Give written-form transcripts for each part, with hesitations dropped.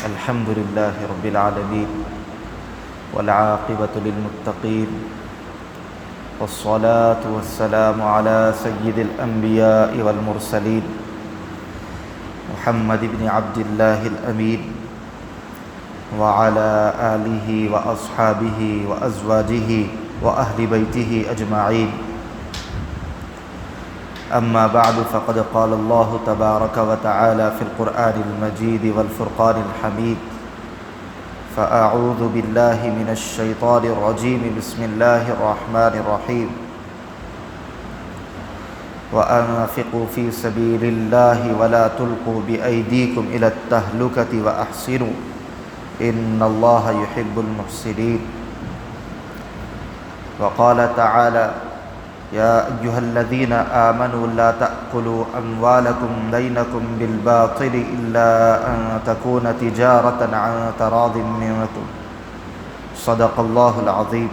الحمد لله رب العالمين والعاقبة للمتقين والصلاة والسلام على سيد الأنبياء والمرسلين محمد بن عبد الله الأمين وعلى آله وأصحابه وأزواجه وأهل بيته أجمعين. أما بعد فقد قال الله تبارك وتعالى في القرآن المجيد والفرقان الحميد: فأعوذ بالله من الشيطان الرجيم بسم الله الرحمن الرحيم وأنفقوا في سبيل الله ولا تلقوا بأيديكم إلى التهلكة وأحسنوا إن الله يحب المحسنين. وقال تعالى: يا أيها الذين آمنوا لا تأكلوا أموالكم بينكم بالباطل إلا أن تكون تجارة عن تراض منكم. صدق الله العظيم.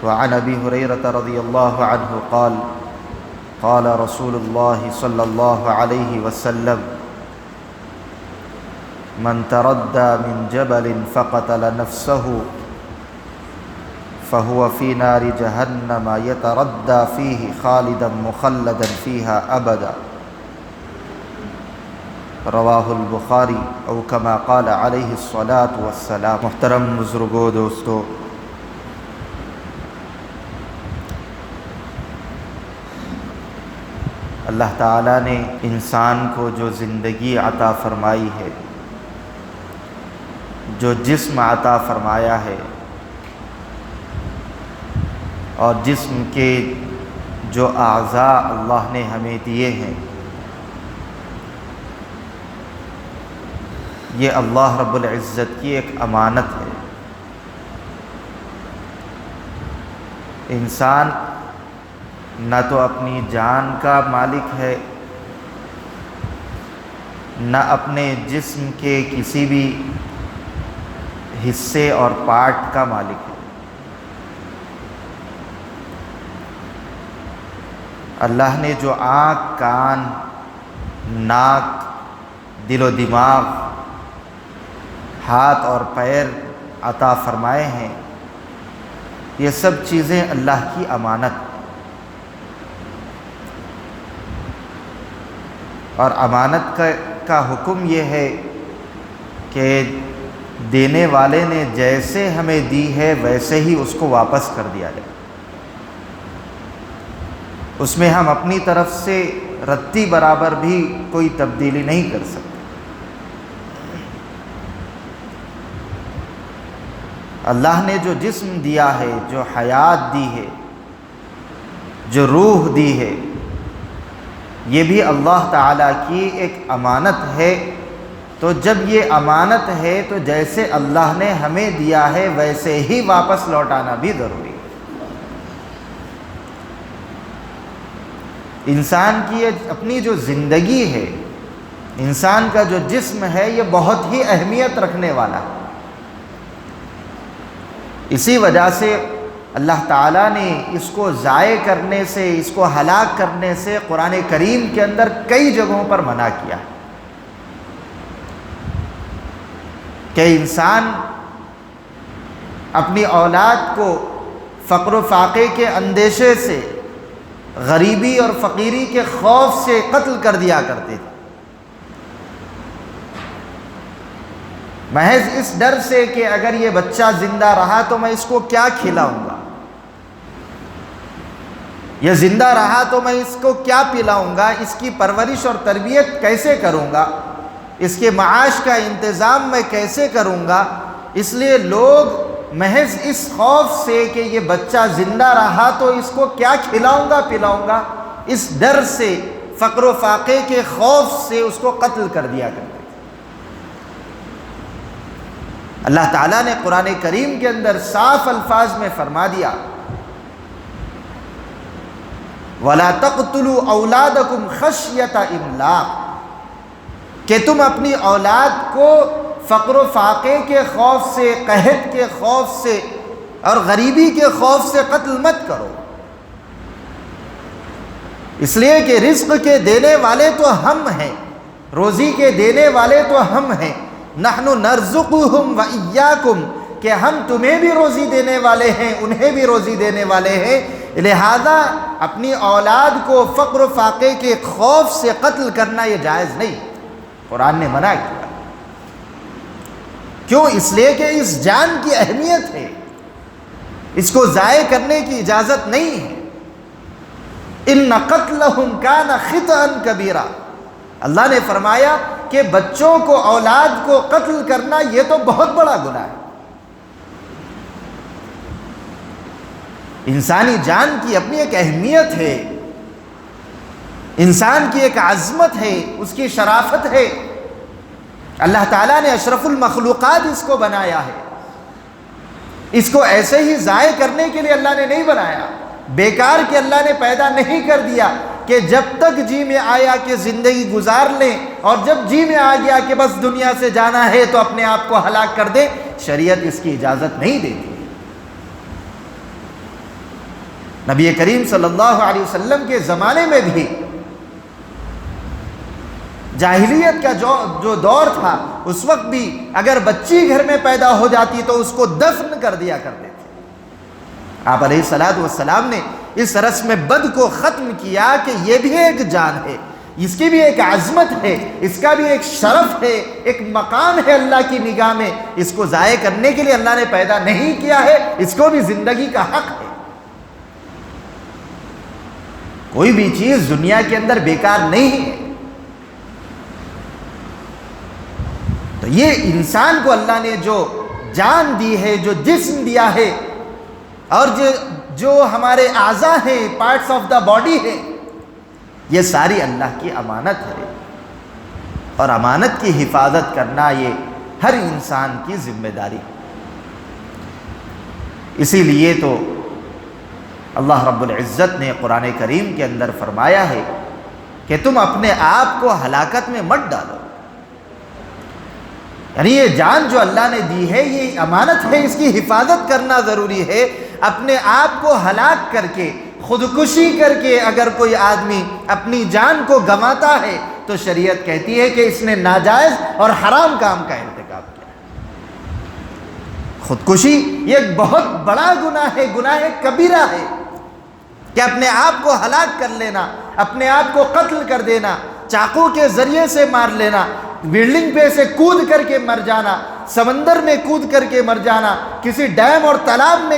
وعن أبي هريرة رضي الله عنه قال: قال رسول الله صلى الله عليه وسلم: من تردى من جبل فقتل نفسه فهو في نار جهنم يتردى فيه خالدا مخلدا فيها أبدا. رواہ البخاری او کما قال علیہ الصلاۃ والسلام. محترم بزرگوں، دوستو، اللہ تعالیٰ نے انسان کو جو زندگی عطا فرمائی ہے، جو جسم عطا فرمایا ہے، اور جسم کے جو اعضاء اللہ نے ہمیں دیے ہیں، یہ اللہ رب العزت کی ایک امانت ہے. انسان نہ تو اپنی جان کا مالک ہے، نہ اپنے جسم کے کسی بھی حصے اور پارٹ کا مالک ہے. اللہ نے جو آنکھ، کان، ناک، دل و دماغ، ہاتھ اور پیر عطا فرمائے ہیں، یہ سب چیزیں اللہ کی امانت. اور امانت کا حکم یہ ہے کہ دینے والے نے جیسے ہمیں دی ہے ویسے ہی اس کو واپس کر دیا جائے. اس میں ہم اپنی طرف سے رتی برابر بھی کوئی تبدیلی نہیں کر سکتے. اللہ نے جو جسم دیا ہے، جو حیات دی ہے، جو روح دی ہے، یہ بھی اللہ تعالیٰ کی ایک امانت ہے. تو جب یہ امانت ہے تو جیسے اللہ نے ہمیں دیا ہے ویسے ہی واپس لوٹانا بھی ضروری ہے. انسان کی یہ اپنی جو زندگی ہے، انسان کا جو جسم ہے، یہ بہت ہی اہمیت رکھنے والا ہے. اسی وجہ سے اللہ تعالیٰ نے اس کو ضائع کرنے سے، اس کو ہلاک کرنے سے قرآن کریم کے اندر کئی جگہوں پر منع کیا کہ انسان اپنی اولاد کو فقر و فاقے کے اندیشے سے، غریبی اور فقیری کے خوف سے قتل کر دیا کرتے تھے، محض اس ڈر سے کہ اگر یہ بچہ زندہ رہا تو میں اس کو کیا کھلاؤں گا، یہ زندہ رہا تو میں اس کو کیا پلاؤں گا، اس کی پرورش اور تربیت کیسے کروں گا، اس کے معاش کا انتظام میں کیسے کروں گا. اس لیے لوگ محض اس خوف سے کہ یہ بچہ زندہ رہا تو اس کو کیا کھلاؤں گا پلاؤں گا، اس ڈر سے، فقر و فاقے کے خوف سے اس کو قتل کر دیا کرتے تھے. اللہ تعالیٰ نے قرآن کریم کے اندر صاف الفاظ میں فرما دیا: وَلَا تَقْتُلُوا أَوْلَادَكُمْ خَشْيَةَ إِمْلَاقٍ، کہ تم اپنی اولاد کو فقر و فاقے کے خوف سے، قحط کے خوف سے اور غریبی کے خوف سے قتل مت کرو. اس لیے کہ رزق کے دینے والے تو ہم ہیں، روزی کے دینے والے تو ہم ہیں، نحن نرزقہم و ایاکم، کہ ہم تمہیں بھی روزی دینے والے ہیں، انہیں بھی روزی دینے والے ہیں، لہذا اپنی اولاد کو فقر و فاقے کے خوف سے قتل کرنا یہ جائز نہیں، قرآن نے منع کیا۔ کیوں؟ اس لیے کہ اس جان کی اہمیت ہے، اس کو ضائع کرنے کی اجازت نہیں ہے۔ ان قتلہم کان خطأ کبیرا، اللہ نے فرمایا کہ بچوں کو، اولاد کو قتل کرنا یہ تو بہت بڑا گناہ ہے۔ انسانی جان کی اپنی ایک اہمیت ہے، انسان کی ایک عظمت ہے، اس کی شرافت ہے۔ اللہ تعالیٰ نے اشرف المخلوقات اس کو بنایا ہے، اس کو ایسے ہی ضائع کرنے کے لیے اللہ نے نہیں بنایا، بیکار کے اللہ نے پیدا نہیں کر دیا کہ جب تک جی میں آیا کہ زندگی گزار لیں، اور جب جی میں آ گیا کہ بس دنیا سے جانا ہے تو اپنے آپ کو ہلاک کر دیں۔ شریعت اس کی اجازت نہیں دیتی۔ نبی کریم صلی اللہ علیہ وسلم کے زمانے میں بھی، جاہلیت کا جو دور تھا، اس وقت بھی اگر بچی گھر میں پیدا ہو جاتی تو اس کو دفن کر دیا کرتے تھے۔ آپ علیہ الصلوۃ والسلام نے اس رسم بد کو ختم کیا کہ یہ بھی ایک جان ہے، اس کی بھی ایک عظمت ہے، اس کا بھی ایک شرف ہے، ایک مقام ہے اللہ کی نگاہ میں، اس کو ضائع کرنے کے لیے اللہ نے پیدا نہیں کیا ہے، اس کو بھی زندگی کا حق ہے۔ کوئی بھی چیز دنیا کے اندر بیکار نہیں ہے۔ تو یہ انسان کو اللہ نے جو جان دی ہے، جو جسم دیا ہے، اور جو ہمارے اعضاء ہیں، پارٹس آف دا باڈی ہے، یہ ساری اللہ کی امانت ہے، اور امانت کی حفاظت کرنا یہ ہر انسان کی ذمہ داری ہے۔ اسی لیے تو اللہ رب العزت نے قرآن کریم کے اندر فرمایا ہے کہ تم اپنے آپ کو ہلاکت میں مت ڈالو۔ یعنی یہ جان جو اللہ نے دی ہے یہ امانت ہے، اس کی حفاظت کرنا ضروری ہے۔ اپنے آپ کو ہلاک کر کے، خودکشی کر کے اگر کوئی آدمی اپنی جان کو گنواتا ہے تو شریعت کہتی ہے کہ اس نے ناجائز اور حرام کام کا ارتکاب کیا۔ خودکشی یہ ایک بہت بڑا گناہ ہے، گناہ کبیرہ ہے، کہ اپنے آپ کو ہلاک کر لینا، اپنے آپ کو قتل کر دینا، چاقو کے ذریعے سے مار لینا، بلڈنگ پہ سے کود کر کے مر جانا، سمندر میں کود کر کے مر جانا، کسی ڈیم اور تالاب میں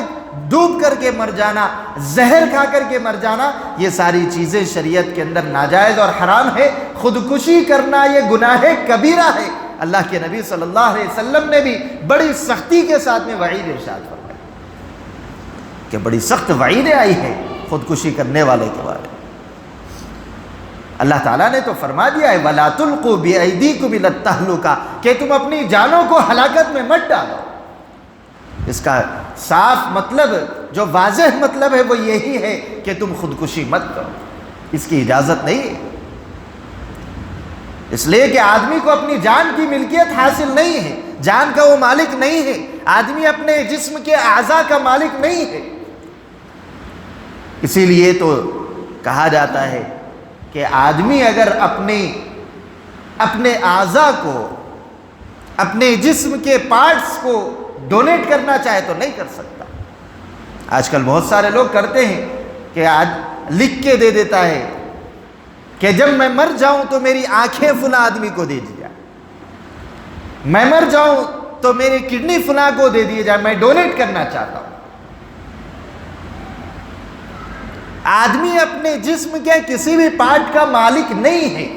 ڈوب کر کے مر جانا، زہر کھا کر کے مر جانا، یہ ساری چیزیں شریعت کے اندر ناجائز اور حرام ہے۔ خودکشی کرنا یہ گناہ کبیرہ ہے۔ اللہ کے نبی صلی اللہ علیہ وسلم نے بھی بڑی سختی کے ساتھ میں وعید ارشاد فرمائی کہ بڑی سخت وعیدیں آئی ہیں خودکشی کرنے والے کے بارے میں۔ اللہ تعالیٰ نے تو فرما دیا ہے وَلَا تُلْقُوا بِأَيْدِيكُمْ إِلَى التَّهْلُكَةِ، کہ تم اپنی جانوں کو ہلاکت میں مت ڈالو۔ اس کا صاف مطلب، جو واضح مطلب ہے وہ یہی ہے کہ تم خودکشی مت کرو، اس کی اجازت نہیں ہے۔ اس لیے کہ آدمی کو اپنی جان کی ملکیت حاصل نہیں ہے، جان کا وہ مالک نہیں ہے، آدمی اپنے جسم کے اعضاء کا مالک نہیں ہے۔ اسی لیے تو کہا جاتا ہے کہ آدمی اگر اپنے اعضاء کو، اپنے جسم کے پارٹس کو ڈونیٹ کرنا چاہے تو نہیں کر سکتا۔ آج کل بہت سارے لوگ کرتے ہیں کہ آج لکھ کے دے دیتا ہے کہ جب میں مر جاؤں تو میری آنکھیں فلاں آدمی کو دے دی جائے، میں مر جاؤں تو میری کڈنی فلاں کو دے دی جائے، میں ڈونیٹ کرنا چاہتا ہوں۔ آدمی اپنے جسم کے کسی بھی پارٹ کا مالک نہیں ہے،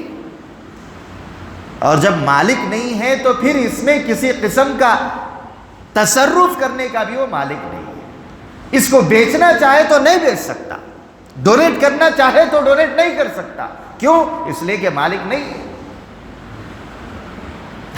اور جب مالک نہیں ہے تو پھر اس میں کسی قسم کا تصرف کرنے کا بھی وہ مالک نہیں ہے۔ اس کو بیچنا چاہے تو نہیں بیچ سکتا، ڈونیٹ کرنا چاہے تو ڈونیٹ نہیں کر سکتا۔ کیوں؟ اس لیے کہ مالک نہیں ہے۔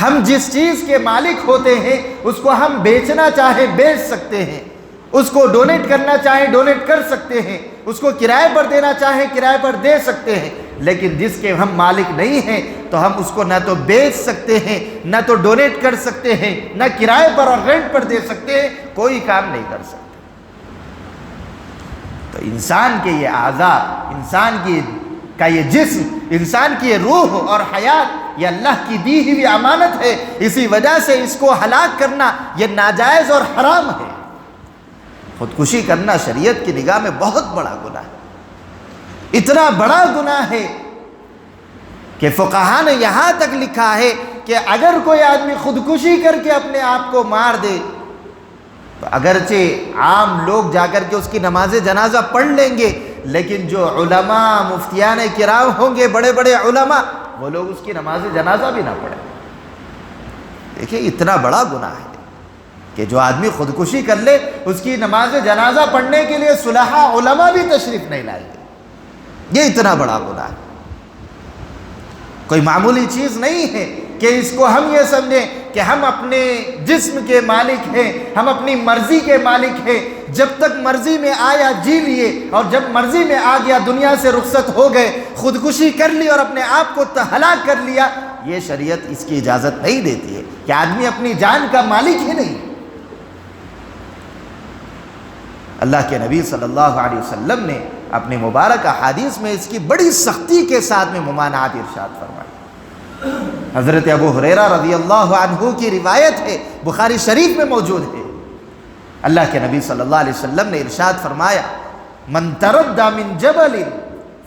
ہم جس چیز کے مالک ہوتے ہیں اس کو ہم بیچنا چاہے بیچ سکتے ہیں، اس کو ڈونیٹ کرنا چاہے ڈونیٹ کر سکتے ہیں، اس کو کرائے پر دینا چاہے کرائے پر دے سکتے ہیں، لیکن جس کے ہم مالک نہیں ہیں تو ہم اس کو نہ تو بیچ سکتے ہیں، نہ تو ڈونیٹ کر سکتے ہیں، نہ کرائے پر اور رینٹ پر دے سکتے ہیں، کوئی کام نہیں کر سکتے۔ تو انسان کے یہ اعضاء، انسان کی کہ یہ جسم، انسان کی یہ روح اور حیات یہ اللہ کی دی ہوئی امانت ہے، اسی وجہ سے اس کو ہلاک کرنا یہ ناجائز اور حرام ہے۔ خودکشی کرنا شریعت کی نگاہ میں بہت بڑا گناہ ہے، اتنا بڑا گناہ ہے کہ فقہا نے یہاں تک لکھا ہے کہ اگر کوئی آدمی خودکشی کر کے اپنے آپ کو مار دے تو اگرچہ عام لوگ جا کر کے اس کی نماز جنازہ پڑھ لیں گے، لیکن جو علماء مفتیان کرام ہوں گے، بڑے بڑے علماء، وہ لوگ اس کی نماز جنازہ بھی نہ پڑھیں۔ دیکھیں اتنا بڑا گناہ ہے کہ جو آدمی خودکشی کر لے اس کی نماز جنازہ پڑھنے کے لیے صلحاء علماء بھی تشریف نہیں لائیں گے۔ یہ اتنا بڑا گناہ ہے، کوئی معمولی چیز نہیں ہے کہ اس کو ہم یہ سمجھیں کہ ہم اپنے جسم کے مالک ہیں، ہم اپنی مرضی کے مالک ہیں، جب تک مرضی میں آیا جی لیے اور جب مرضی میں آ گیا دنیا سے رخصت ہو گئے، خودکشی کر لی اور اپنے آپ کو ہلاک کر لیا۔ یہ شریعت اس کی اجازت نہیں دیتی ہے کہ آدمی اپنی جان کا مالک ہی نہیں۔ اللہ کے نبی صلی اللہ علیہ وسلم نے اپنی مبارک احادیث میں اس کی بڑی سختی کے ساتھ میں ممانعات ارشاد فرمائی۔ حضرت ابو ہریرہ رضی اللہ عنہ کی روایت ہے، بخاری شریف میں موجود ہے، اللہ کے نبی صلی اللہ علیہ وسلم نے ارشاد فرمایا، من تردى من جبل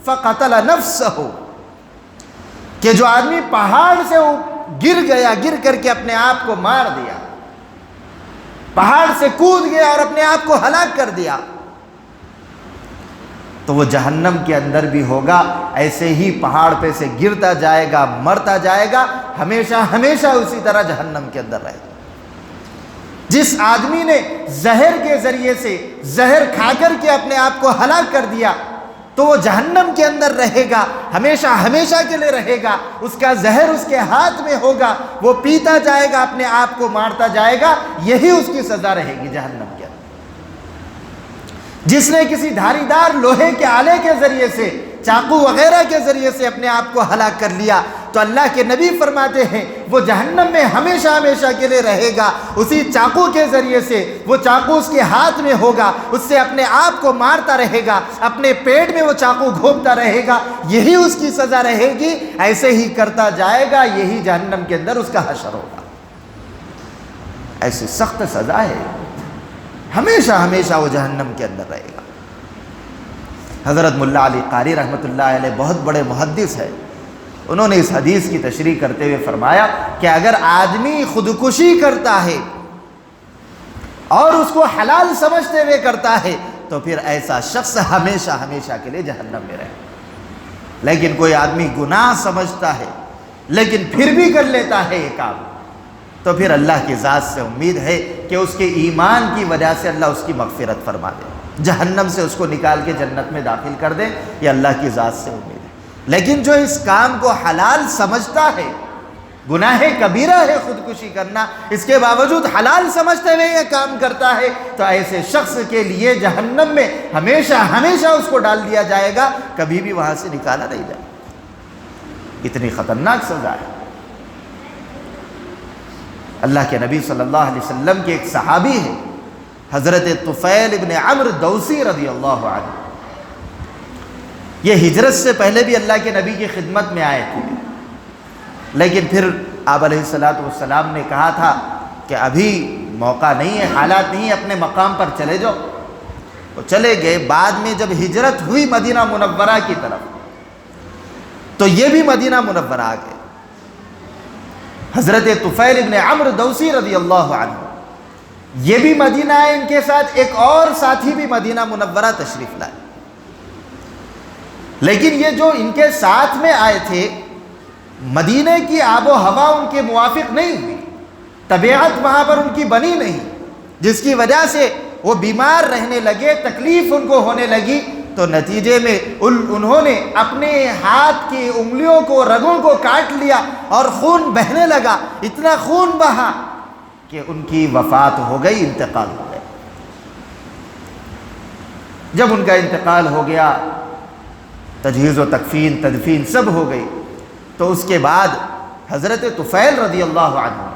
فقتل نفسه، کہ جو آدمی پہاڑ سے گر گیا، گر کر کے اپنے آپ کو مار دیا، پہاڑ سے کود گیا اور اپنے آپ کو ہلاک کر دیا، تو وہ جہنم کے اندر بھی ہوگا، ایسے ہی پہاڑ پہ سے گرتا جائے گا، مرتا جائے گا، ہمیشہ ہمیشہ اسی طرح جہنم کے اندر رہے گا۔ جس آدمی نے زہر کے ذریعے سے زہر کھا کر کے اپنے آپ کو ہلاک کر دیا تو وہ جہنم کے اندر رہے گا، ہمیشہ ہمیشہ کے لیے رہے گا، اس کا زہر اس کے ہاتھ میں ہوگا، وہ پیتا جائے گا، اپنے آپ کو مارتا جائے گا، یہی اس کی سزا رہے گی جہنم کے اندر۔ جس نے کسی دھاری دار لوہے کے آلے کے ذریعے سے، چاقو وغیرہ کے ذریعے سے اپنے آپ کو ہلاک کر لیا تو اللہ کے نبی فرماتے ہیں وہ جہنم میں ہمیشہ ہمیشہ کے لیے رہے گا۔ اسی چاقو کے ذریعے سے، وہ چاقو اس کے ہاتھ میں ہوگا، اس سے اپنے آپ کو مارتا رہے گا، اپنے پیٹ میں وہ چاقو گھومتا رہے گا، یہی اس کی سزا رہے گی، ایسے ہی کرتا جائے گا، یہی جہنم کے اندر اس کا حشر ہوگا۔ ایسی سخت سزا ہے، ہمیشہ ہمیشہ وہ جہنم کے اندر رہے گا۔ حضرت ملا علی قاری رحمۃ اللہ علیہ بہت بڑے محدث ہے، انہوں نے اس حدیث کی تشریح کرتے ہوئے فرمایا کہ اگر آدمی خودکشی کرتا ہے اور اس کو حلال سمجھتے ہوئے کرتا ہے تو پھر ایسا شخص ہمیشہ ہمیشہ کے لیے جہنم میں رہے۔ لیکن کوئی آدمی گناہ سمجھتا ہے لیکن پھر بھی کر لیتا ہے یہ کام، تو پھر اللہ کی ذات سے امید ہے کہ اس کے ایمان کی وجہ سے اللہ اس کی مغفرت فرما دے، جہنم سے اس کو نکال کے جنت میں داخل کر دے، یہ اللہ کی ذات سے امید ہے۔ لیکن جو اس کام کو حلال سمجھتا ہے، گناہ کبیرہ ہے خودکشی کرنا، اس کے باوجود حلال سمجھتے ہوئے یہ کام کرتا ہے، تو ایسے شخص کے لیے جہنم میں ہمیشہ ہمیشہ اس کو ڈال دیا جائے گا، کبھی بھی وہاں سے نکالا نہیں جائے گا۔ اتنی خطرناک سزا ہے۔ اللہ کے نبی صلی اللہ علیہ وسلم کے ایک صحابی ہے حضرت طفیل ابن عمرو دوسی رضی اللہ عنہ، یہ ہجرت سے پہلے بھی اللہ کے نبی کی خدمت میں آئے تھے، لیکن پھر آپ علیہ السلام نے کہا تھا کہ ابھی موقع نہیں ہے، حالات نہیں ہے، اپنے مقام پر چلے جاؤ، وہ چلے گئے۔ بعد میں جب ہجرت ہوئی مدینہ منورہ کی طرف تو یہ بھی مدینہ منورہ آ گئے۔ حضرت طفیل ابن عمرو دوسی رضی اللہ عنہ یہ بھی مدینہ آئے، ان کے ساتھ ایک اور ساتھی بھی مدینہ منورہ تشریف لائے، لیکن یہ جو ان کے ساتھ میں آئے تھے مدینہ کی آب و ہوا ان کے موافق نہیں ہوئی، طبیعت وہاں پر ان کی بنی نہیں، جس کی وجہ سے وہ بیمار رہنے لگے، تکلیف ان کو ہونے لگی، تو نتیجے میں انہوں نے اپنے ہاتھ کی انگلیوں کو، رگوں کو کاٹ لیا اور خون بہنے لگا، اتنا خون بہا کہ ان کی وفات ہو گئی، انتقال ہو گیا۔ جب ان کا انتقال ہو گیا، تجہیز و تکفین، تدفین سب ہو گئی، تو اس کے بعد حضرت طفیل رضی اللہ عنہ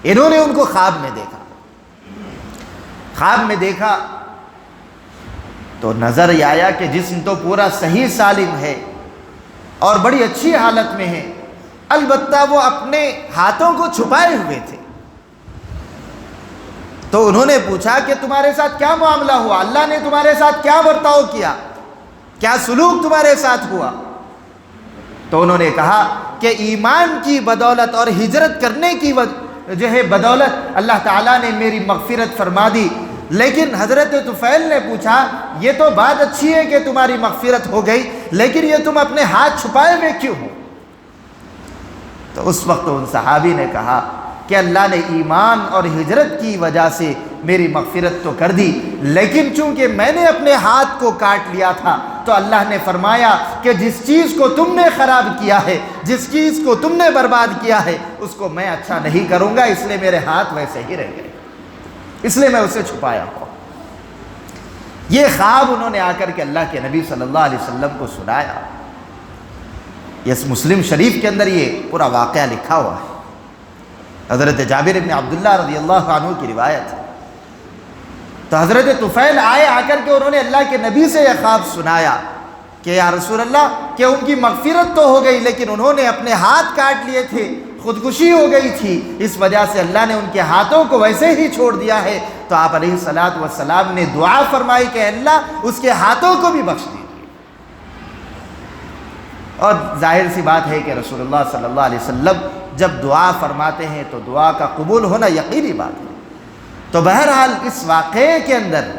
انہوں نے ان کو خواب میں دیکھا۔ خواب میں دیکھا تو نظر آیا کہ جسم تو پورا صحیح سالم ہے، اور بڑی اچھی حالت میں ہیں، البتہ وہ اپنے ہاتھوں کو چھپائے ہوئے تھے۔ تو انہوں نے پوچھا کہ تمہارے ساتھ کیا معاملہ ہوا، اللہ نے تمہارے ساتھ کیا برتاؤ کیا، کیا سلوک تمہارے ساتھ ہوا؟ تو انہوں نے کہا کہ ایمان کی بدولت اور ہجرت کرنے کی بدولت اللہ تعالیٰ نے میری مغفرت فرما دی۔ لیکن حضرت طفیل نے پوچھا یہ تو بات اچھی ہے کہ تمہاری مغفرت ہو گئی، لیکن یہ تم اپنے ہاتھ چھپائے ہوئے کیوں ہو؟ تو اس وقت ان صحابی نے کہا کہ اللہ نے ایمان اور ہجرت کی وجہ سے میری مغفرت تو کر دی، لیکن چونکہ میں نے اپنے ہاتھ کو کاٹ لیا تھا تو اللہ نے فرمایا کہ جس چیز کو تم نے خراب کیا ہے، جس چیز کو تم نے برباد کیا ہے، اس کو میں اچھا نہیں کروں گا، اس لیے میرے ہاتھ ویسے ہی رہ گئے، اس لیے میں اسے چھپایا ہوں۔ یہ خواب انہوں نے آ کر کے اللہ کے نبی صلی اللہ علیہ وسلم کو سنایا۔ اس مسلم شریف کے اندر یہ پورا واقعہ لکھا ہوا ہے، حضرت جابر بن عبداللہ رضی اللہ عنہ کی روایت ہے۔ تو حضرت طفیل آئے، آ کر کے انہوں نے اللہ کے نبی سے یہ خواب سنایا کہ یا رسول اللہ کہ ان کی مغفرت تو ہو گئی لیکن انہوں نے اپنے ہاتھ کاٹ لیے تھے، خودکشی ہو گئی تھی، اس وجہ سے اللہ نے ان کے ہاتھوں کو ویسے ہی چھوڑ دیا ہے۔ تو آپ علیہ الصلوۃ والسلام نے دعا فرمائی کہ اللہ اس کے ہاتھوں کو بھی بخش دیجیے۔ اور ظاہر سی بات ہے کہ رسول اللہ صلی اللہ علیہ وسلم جب دعا فرماتے ہیں تو دعا کا قبول ہونا یقینی بات ہے۔ تو بہرحال اس واقعے کے اندر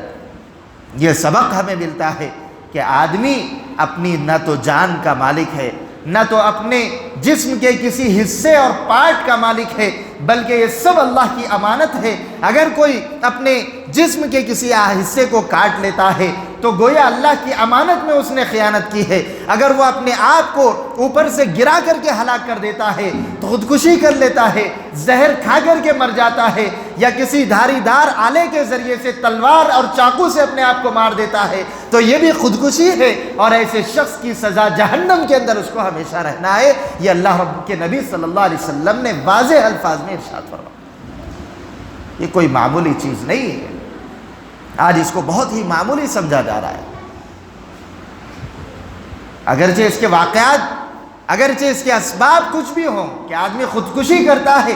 یہ سبق ہمیں ملتا ہے کہ آدمی اپنی نہ تو جان کا مالک ہے، نہ تو اپنے جسم کے کسی حصے اور پارٹ کا مالک ہے، بلکہ یہ سب اللہ کی امانت ہے۔ اگر کوئی اپنے جسم کے کسی حصے کو کاٹ لیتا ہے تو گویا اللہ کی امانت میں اس نے خیانت کی ہے۔ اگر وہ اپنے آپ کو اوپر سے گرا کر کے ہلاک کر دیتا ہے تو خودکشی کر لیتا ہے، زہر کھا کر کے مر جاتا ہے، یا کسی دھاری دار آلے کے ذریعے سے تلوار اور چاقو سے اپنے آپ کو مار دیتا ہے تو یہ بھی خودکشی ہے، اور ایسے شخص کی سزا جہنم کے اندر اس کو ہمیشہ رہنا ہے۔ یہ اللہ رب کے نبی صلی اللہ علیہ وسلم نے واضح الفاظ میں ارشاد فرمایا۔ یہ کوئی معمولی چیز نہیں ہے، آج اس کو بہت ہی معمولی سمجھا جا رہا ہے۔ اگرچہ اس کے واقعات، اگرچہ اس کے اسباب کچھ بھی ہوں کہ آدمی خودکشی کرتا ہے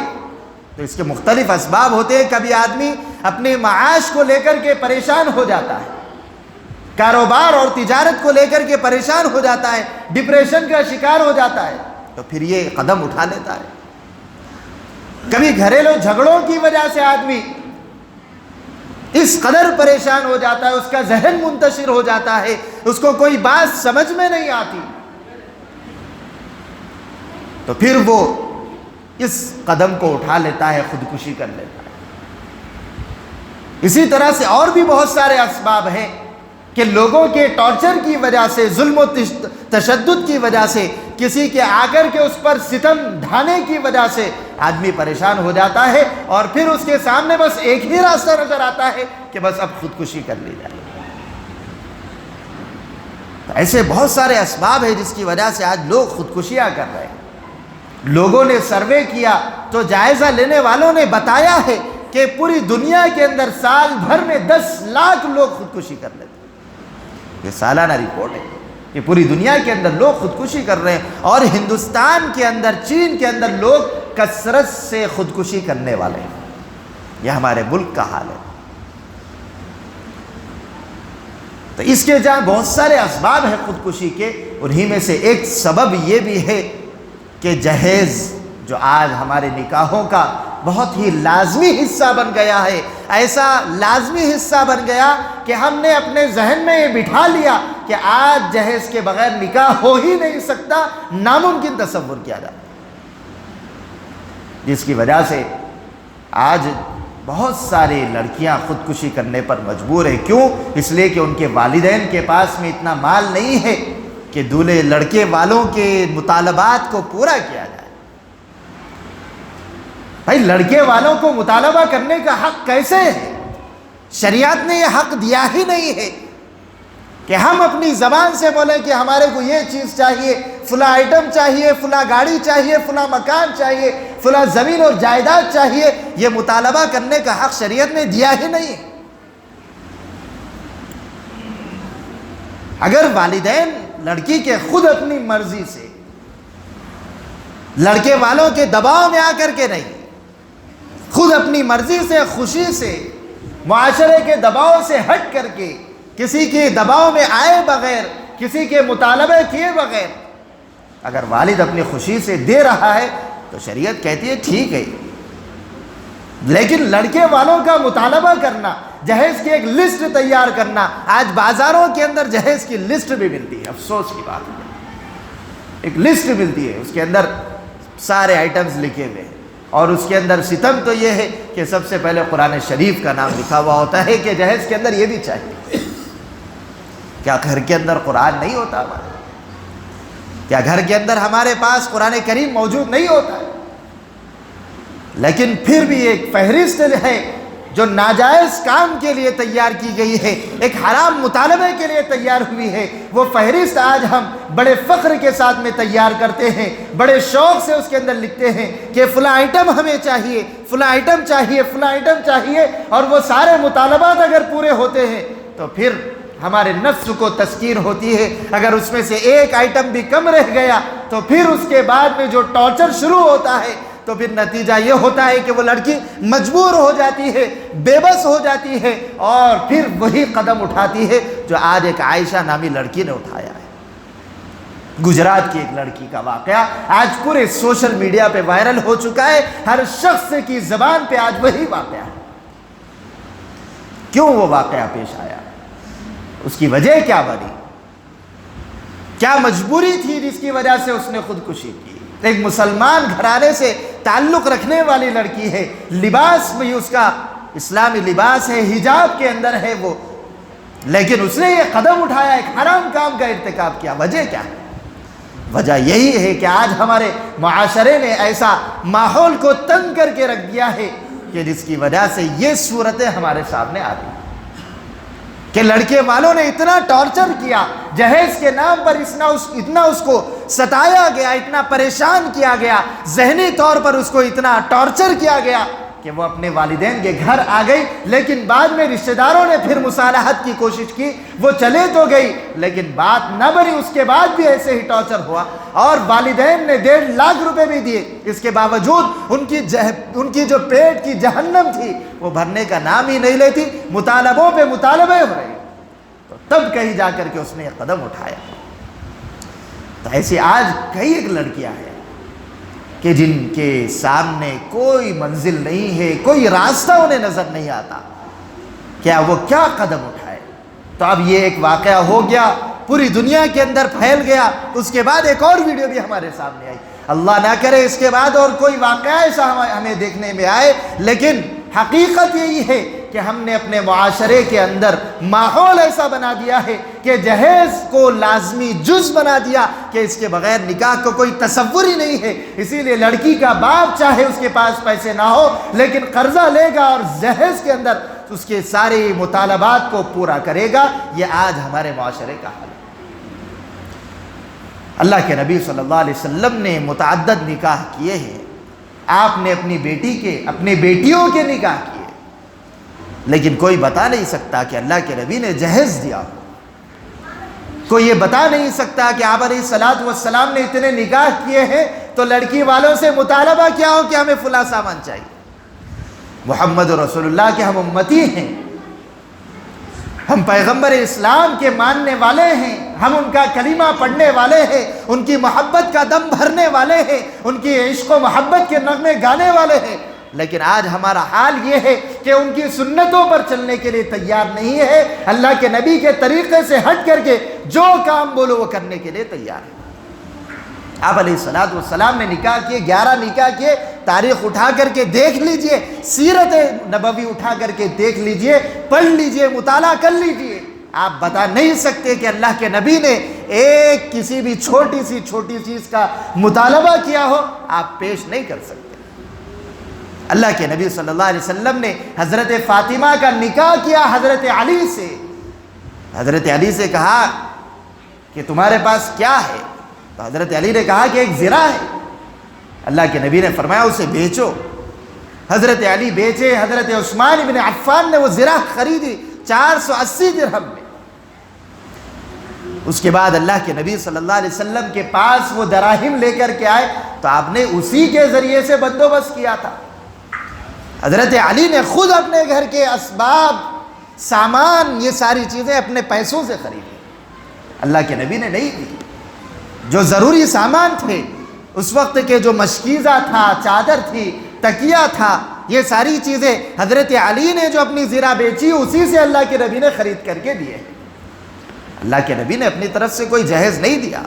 تو اس کے مختلف اسباب ہوتے ہیں۔ کبھی آدمی اپنے معاش کو لے کر کے پریشان ہو جاتا ہے، کاروبار اور تجارت کو لے کر کے پریشان ہو جاتا ہے، ڈپریشن کا شکار ہو جاتا ہے تو پھر یہ قدم اٹھا لیتا ہے۔ کبھی گھریلو جھگڑوں کی وجہ سے آدمی اس قدر پریشان ہو جاتا ہے، اس کا ذہن منتشر ہو جاتا ہے، اس کو کوئی بات سمجھ میں نہیں آتی، تو پھر وہ اس قدم کو اٹھا لیتا ہے، خودکشی کر لیتا ہے۔ اسی طرح سے اور بھی بہت سارے اسباب ہیں کہ لوگوں کے ٹارچر کی وجہ سے، ظلم و تشدد کی وجہ سے، کسی کے آ کر کے اس پر ستم ڈھانے کی وجہ سے آدمی پریشان ہو جاتا ہے، اور پھر اس کے سامنے بس ایک ہی راستہ نظر آتا ہے کہ بس اب خودکشی کر لی جائے۔ تو ایسے بہت سارے اسباب ہیں جس کی وجہ سے آج لوگ خودکشیاں کر رہے ہیں۔ لوگوں نے سروے کیا تو جائزہ لینے والوں نے بتایا ہے کہ پوری دنیا کے اندر سال بھر میں 10 لاکھ لوگ خودکشی کر لیتے ہیں۔ یہ سالانہ رپورٹ ہے کہ پوری دنیا کے اندر لوگ خودکشی کر رہے ہیں، اور ہندوستان کے اندر، چین کے اندر لوگ کثرت سے خودکشی کرنے والے ہیں۔ یہ ہمارے ملک کا حال ہے۔ تو اس کے جہاں بہت سارے اسباب ہیں خودکشی کے، انہی میں سے ایک سبب یہ بھی ہے کہ جہیز، جو آج ہمارے نکاحوں کا بہت ہی لازمی حصہ بن گیا ہے، ایسا لازمی حصہ بن گیا کہ ہم نے اپنے ذہن میں یہ بٹھا لیا کہ آج جہیز کے بغیر نکاح ہو ہی نہیں سکتا، ناممکن تصور کیا جاتا، جس کی وجہ سے آج بہت ساری لڑکیاں خودکشی کرنے پر مجبور ہیں۔ کیوں؟ اس لیے کہ ان کے والدین کے پاس میں اتنا مال نہیں ہے کہ دولہے لڑکے والوں کے مطالبات کو پورا کیا جائے۔ بھائی لڑکے والوں کو مطالبہ کرنے کا حق کیسے ہے؟ شریعت نے یہ حق دیا ہی نہیں ہے کہ ہم اپنی زبان سے بولیں کہ ہمارے کو یہ چیز چاہیے، فلاں آئٹم چاہیے، فلاں گاڑی چاہیے، فلاں مکان چاہیے، فلاں زمین اور جائیداد چاہیے۔ یہ مطالبہ کرنے کا حق شریعت نے دیا ہی نہیں ہے۔ اگر والدین لڑکی کے خود اپنی مرضی سے لڑکے والوں کے دباؤ میں آ کر کے نہیں، خود اپنی مرضی سے، خوشی سے، معاشرے کے دباؤ سے ہٹ کر کے، کسی کے دباؤ میں آئے بغیر، کسی کے مطالبے کیے بغیر اگر والد اپنی خوشی سے دے رہا ہے تو شریعت کہتی ہے ٹھیک ہے۔ لیکن لڑکے والوں کا مطالبہ کرنا، جہیز کی ایک لسٹ تیار کرنا، آج بازاروں کے اندر جہیز کی لسٹ بھی ملتی ہے، افسوس کی بات ہے، ایک لسٹ ملتی ہے، اس کے اندر سارے آئٹمز لکھے ہوئے ہیں، اور اس کے اندر ستم تو یہ ہے کہ سب سے پہلے قرآن شریف کا نام لکھا ہوا ہوتا ہے کہ جہیز کے اندر یہ بھی چاہیے۔ کیا گھر کے اندر قرآن نہیں ہوتا ہمارے؟ کیا گھر کے اندر ہمارے پاس قرآن کریم موجود نہیں ہوتا ہے؟ لیکن پھر بھی ایک فہرست ہے جو ناجائز کام کے لیے تیار کی گئی ہے، ایک حرام مطالبے کے لیے تیار ہوئی ہے، وہ فہرست آج ہم بڑے فخر کے ساتھ میں تیار کرتے ہیں، بڑے شوق سے اس کے اندر لکھتے ہیں کہ فلاں آئٹم ہمیں چاہیے، فلاں آئٹم چاہیے، فلاں آئٹم چاہیے، اور وہ سارے مطالبات اگر پورے ہوتے ہیں تو پھر ہمارے نفس کو تسکین ہوتی ہے۔ اگر اس میں سے ایک آئٹم بھی کم رہ گیا تو پھر اس کے بعد میں جو ٹارچر شروع ہوتا ہے تو پھر نتیجہ یہ ہوتا ہے کہ وہ لڑکی مجبور ہو جاتی ہے، بے بس ہو جاتی ہے، اور پھر وہی قدم اٹھاتی ہے جو آج ایک عائشہ نامی لڑکی نے اٹھایا ہے۔ گجرات کی ایک لڑکی کا واقعہ آج پورے سوشل میڈیا پہ وائرل ہو چکا ہے، ہر شخص کی زبان پہ آج وہی واقعہ ہے۔ کیوں وہ واقعہ پیش آیا؟ اس کی وجہ کیا بنی؟ کیا مجبوری تھی جس کی وجہ سے اس نے خودکشی کی؟ ایک مسلمان گھرانے سے تعلق رکھنے والی لڑکی ہے، لباس بھی اس کا اسلامی لباس ہے، حجاب کے اندر ہے وہ، لیکن اس نے یہ قدم اٹھایا، ایک حرام کام کا ارتکاب کیا۔ وجہ کیا ہے؟ وجہ یہی ہے کہ آج ہمارے معاشرے نے ایسا ماحول کو تنگ کر کے رکھ دیا ہے کہ جس کی وجہ سے یہ صورتیں ہمارے سامنے آتی ہیں کہ لڑکے والوں نے اتنا ٹارچر کیا، جہیز کے نام پر اتنا اس کو ستایا گیا، اتنا پریشان کیا گیا، ذہنی طور پر اس کو اتنا ٹارچر کیا گیا کہ وہ اپنے والدین کے گھر آ گئی، لیکن بعد میں رشتہ داروں نے پھر مصالحت کی کوشش کی، وہ چلے تو گئی لیکن بات نہ بنی، اس کے بعد بھی ایسے ہی ٹارچر ہوا، اور والدین نے 1.5 لاکھ روپے بھی دیے، اس کے باوجود ان کی جو پیٹ کی جہنم تھی وہ بھرنے کا نام ہی نہیں لیتی، مطالبوں پہ مطالبے ہو رہے، تو تب کہیں جا کر کے اس نے یہ قدم اٹھایا۔ تو ایسی آج کئی ایک لڑکیاں ہیں کہ جن کے سامنے کوئی منزل نہیں ہے، کوئی راستہ انہیں نظر نہیں آتا، کیا وہ کیا قدم اٹھائے۔ تو اب یہ ایک واقعہ ہو گیا، پوری دنیا کے اندر پھیل گیا، اس کے بعد ایک اور ویڈیو بھی ہمارے سامنے آئی، اللہ نہ کرے اس کے بعد اور کوئی واقعہ ایسا ہمیں دیکھنے میں آئے، لیکن حقیقت یہی ہے کہ ہم نے اپنے معاشرے کے اندر ماحول ایسا بنا دیا ہے کہ جہیز کو لازمی جز بنا دیا کہ اس کے بغیر نکاح کو کوئی تصور ہی نہیں ہے۔ اسی لیے لڑکی کا باپ چاہے اس کے پاس پیسے نہ ہو لیکن قرضہ لے گا اور جہیز کے اندر اس کے سارے مطالبات کو پورا کرے گا۔ یہ آج ہمارے معاشرے کا حال ہے۔ اللہ کے نبی صلی اللہ علیہ وسلم نے متعدد نکاح کیے ہیں، آپ نے اپنی بیٹیوں کے نکاح کیے، لیکن کوئی بتا نہیں سکتا کہ اللہ کے نبی نے جہیز دیا ہو، کوئی یہ بتا نہیں سکتا کہ آپ علیہ الصلوۃ والسلام نے اتنے نکاح کیے ہیں تو لڑکی والوں سے مطالبہ کیا ہو کہ ہمیں فلاں سامان چاہیے۔ محمد رسول اللہ کے ہم امتی ہیں، ہم پیغمبر اسلام کے ماننے والے ہیں، ہم ان کا کلمہ پڑھنے والے ہیں، ان کی محبت کا دم بھرنے والے ہیں، ان کی عشق و محبت کے نغمے گانے والے ہیں، لیکن آج ہمارا حال یہ ہے کہ ان کی سنتوں پر چلنے کے لیے تیار نہیں ہے، اللہ کے نبی کے طریقے سے ہٹ کر کے جو کام بولو وہ کرنے کے لیے تیار ہے۔ آپ علیہ الصلوۃ والسلام نے نکاح کیے، 11 نکاح کیے، تاریخ اٹھا کر کے دیکھ لیجئے، سیرت نبوی اٹھا کر کے دیکھ لیجئے، پڑھ لیجئے، مطالعہ کر لیجئے، آپ بتا نہیں سکتے کہ اللہ کے نبی نے ایک کسی بھی چھوٹی سی چیز کا مطالبہ کیا ہو، آپ پیش نہیں کر سکتے۔ اللہ کے نبی صلی اللہ علیہ وسلم نے حضرت فاطمہ کا نکاح کیا حضرت علی سے، حضرت علی سے کہا کہ تمہارے پاس کیا ہے؟ تو حضرت علی نے کہا کہ ایک زرہ ہے۔ اللہ کے نبی نے فرمایا اسے بیچو۔ حضرت علی بیچے، حضرت عثمان بن عفان نے وہ زرہ خریدی 480 درہم میں۔ اس کے بعد اللہ کے نبی صلی اللہ علیہ وسلم کے پاس وہ دراہم لے کر کے آئے تو آپ نے اسی کے ذریعے سے بندوبست کیا تھا۔ حضرت علی نے خود اپنے گھر کے اسباب، سامان، یہ ساری چیزیں اپنے پیسوں سے خریدی، اللہ کے نبی نے نہیں دی۔ جو ضروری سامان تھے اس وقت کے، جو مشکیزہ تھا، چادر تھی، تکیہ تھا، یہ ساری چیزیں حضرت علی نے جو اپنی زرہ بیچی اسی سے اللہ کے نبی نے خرید کر کے دیے۔ اللہ کے نبی نے اپنی طرف سے کوئی جہیز نہیں دیا،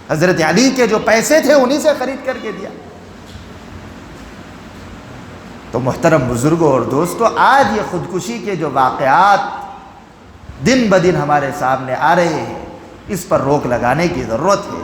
حضرت علی کے جو پیسے تھے انہی سے خرید کر کے دیا۔ تو محترم بزرگوں اور دوستو، آج یہ خودکشی کے جو واقعات دن بدن ہمارے سامنے آ رہے ہیں، اس پر روک لگانے کی ضرورت ہے۔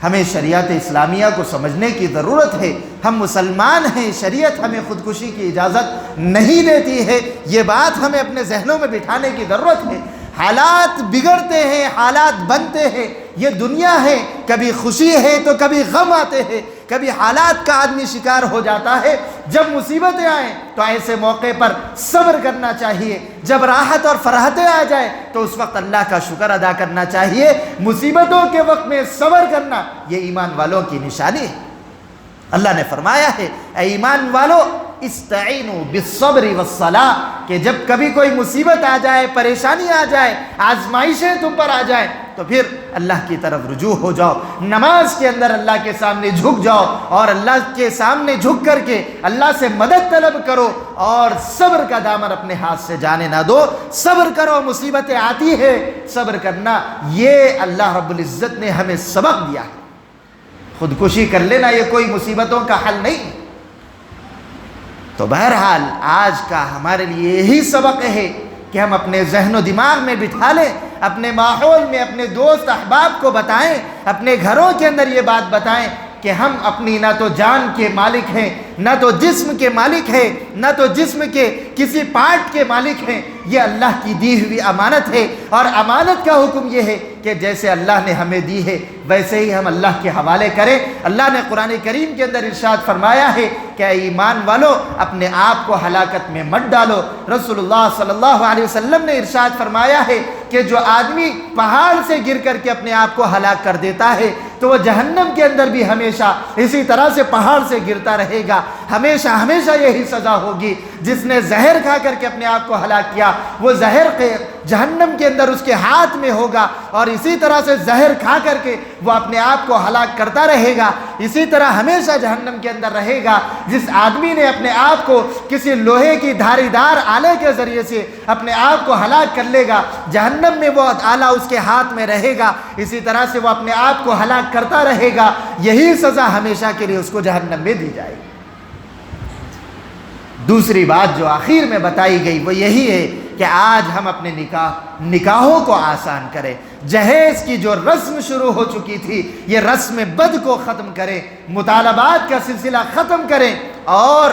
ہمیں شریعت اسلامیہ کو سمجھنے کی ضرورت ہے۔ ہم مسلمان ہیں، شریعت ہمیں خودکشی کی اجازت نہیں دیتی ہے، یہ بات ہمیں اپنے ذہنوں میں بٹھانے کی ضرورت ہے۔ حالات بگڑتے ہیں، حالات بنتے ہیں، یہ دنیا ہے، کبھی خوشی ہے تو کبھی غم آتے ہیں، کبھی حالات کا آدمی شکار ہو جاتا ہے۔ جب مصیبتیں آئیں تو ایسے موقع پر صبر کرنا چاہیے، جب راحت اور فرحتیں آ جائیں تو اس وقت اللہ کا شکر ادا کرنا چاہیے۔ مصیبتوں کے وقت میں صبر کرنا یہ ایمان والوں کی نشانی ہے۔ اللہ نے فرمایا ہے، اے ایمان والو استعینوا بالصبر والصلاۃ، کہ جب کبھی کوئی مصیبت آ جائے، پریشانی آ جائے، آزمائشیں تم پر آ جائیں تو پھر اللہ کی طرف رجوع ہو جاؤ، نماز کے اندر اللہ کے سامنے جھک جاؤ اور اللہ کے سامنے جھک کر کے اللہ سے مدد طلب کرو اور صبر کا دامن اپنے ہاتھ سے جانے نہ دو۔ صبر کرو، مصیبتیں آتی ہے، صبر کرنا یہ اللہ رب العزت نے ہمیں سبق دیا ہے۔ خودکشی کر لینا یہ کوئی مصیبتوں کا حل نہیں۔ تو بہرحال آج کا ہمارے لیے یہی سبق ہے کہ ہم اپنے ذہن و دماغ میں بٹھا لیں، اپنے ماحول میں اپنے دوست احباب کو بتائیں، اپنے گھروں کے اندر یہ بات بتائیں کہ ہم اپنی نہ تو جان کے مالک ہیں، نہ تو جسم کے مالک ہیں، نہ تو جسم کے کسی پارٹ کے مالک ہیں، یہ اللہ کی دی ہوئی امانت ہے۔ اور امانت کا حکم یہ ہے کہ جیسے اللہ نے ہمیں دی ہے ویسے ہی ہم اللہ کے حوالے کریں۔ اللہ نے قرآن کریم کے اندر ارشاد فرمایا ہے کہ اے ایمان والو اپنے آپ کو ہلاکت میں مت ڈالو۔ رسول اللہ صلی اللہ علیہ وسلم نے ارشاد فرمایا ہے کہ جو آدمی پہاڑ سے گر کر کے اپنے آپ کو ہلاک کر دیتا ہے تو وہ جہنم کے اندر بھی ہمیشہ اسی طرح سے پہاڑ سے گرتا رہے گا، ہمیشہ ہمیشہ یہی سزا ہوگی۔ جس نے زہر کھا کر کے اپنے آپ کو ہلاک کیا وہ زہر جہنم کے اندر اس کے ہاتھ میں ہوگا، اور اسی طرح سے زہر کھا کر کے وہ اپنے آپ کو ہلاک کرتا رہے گا، اسی طرح ہمیشہ جہنم کے اندر رہے گا۔ جس آدمی نے اپنے آپ کو کسی لوہے کی دھاری دار آلے کے ذریعے سے اپنے آپ کو ہلاک کر لے گا، جہنم میں وہ آلہ اس کے ہاتھ میں رہے گا، اسی طرح سے وہ اپنے آپ کو ہلاک کرتا رہے گا، یہی سزا ہمیشہ کے لیے اس کو جہنم میں دی جائے گی۔ دوسری بات جو آخر میں بتائی گئی وہ یہی ہے کہ آج ہم اپنے نکاحوں کو آسان کریں، جہیز کی جو رسم شروع ہو چکی تھی یہ رسم بد کو ختم کریں، مطالبات کا سلسلہ ختم کریں، اور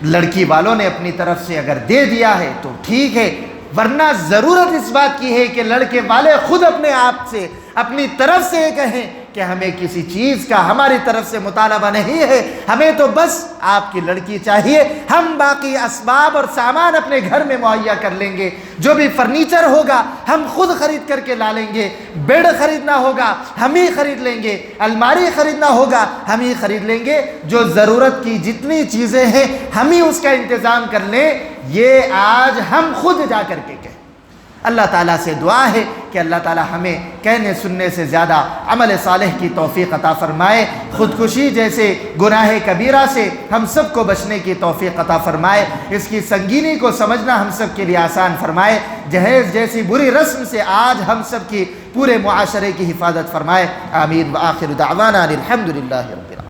لڑکی والوں نے اپنی طرف سے اگر دے دیا ہے تو ٹھیک ہے، ورنہ ضرورت اس بات کی ہے کہ لڑکے والے خود اپنے آپ سے اپنی طرف سے یہ کہیں کہ ہمیں کسی چیز کا ہماری طرف سے مطالبہ نہیں ہے، ہمیں تو بس آپ کی لڑکی چاہیے، ہم باقی اسباب اور سامان اپنے گھر میں مہیا کر لیں گے، جو بھی فرنیچر ہوگا ہم خود خرید کر کے لا لیں گے، بیڈ خریدنا ہوگا ہم ہی خرید لیں گے، الماری خریدنا ہوگا ہم ہی خرید لیں گے، جو ضرورت کی جتنی چیزیں ہیں ہم ہی اس کا انتظام کر لیں۔ یہ آج ہم خود جا کر کے کہیں۔ اللہ تعالیٰ سے دعا ہے کہ اللہ تعالیٰ ہمیں کہنے سننے سے زیادہ عمل صالح کی توفیق عطا فرمائے، خودکشی جیسے گناہ کبیرہ سے ہم سب کو بچنے کی توفیق عطا فرمائے، اس کی سنگینی کو سمجھنا ہم سب کے لیے آسان فرمائے، جہیز جیسی بری رسم سے آج ہم سب کی پورے معاشرے کی حفاظت فرمائے۔ آمین۔ وآخر دعوانا الحمدللہ رب العالمین۔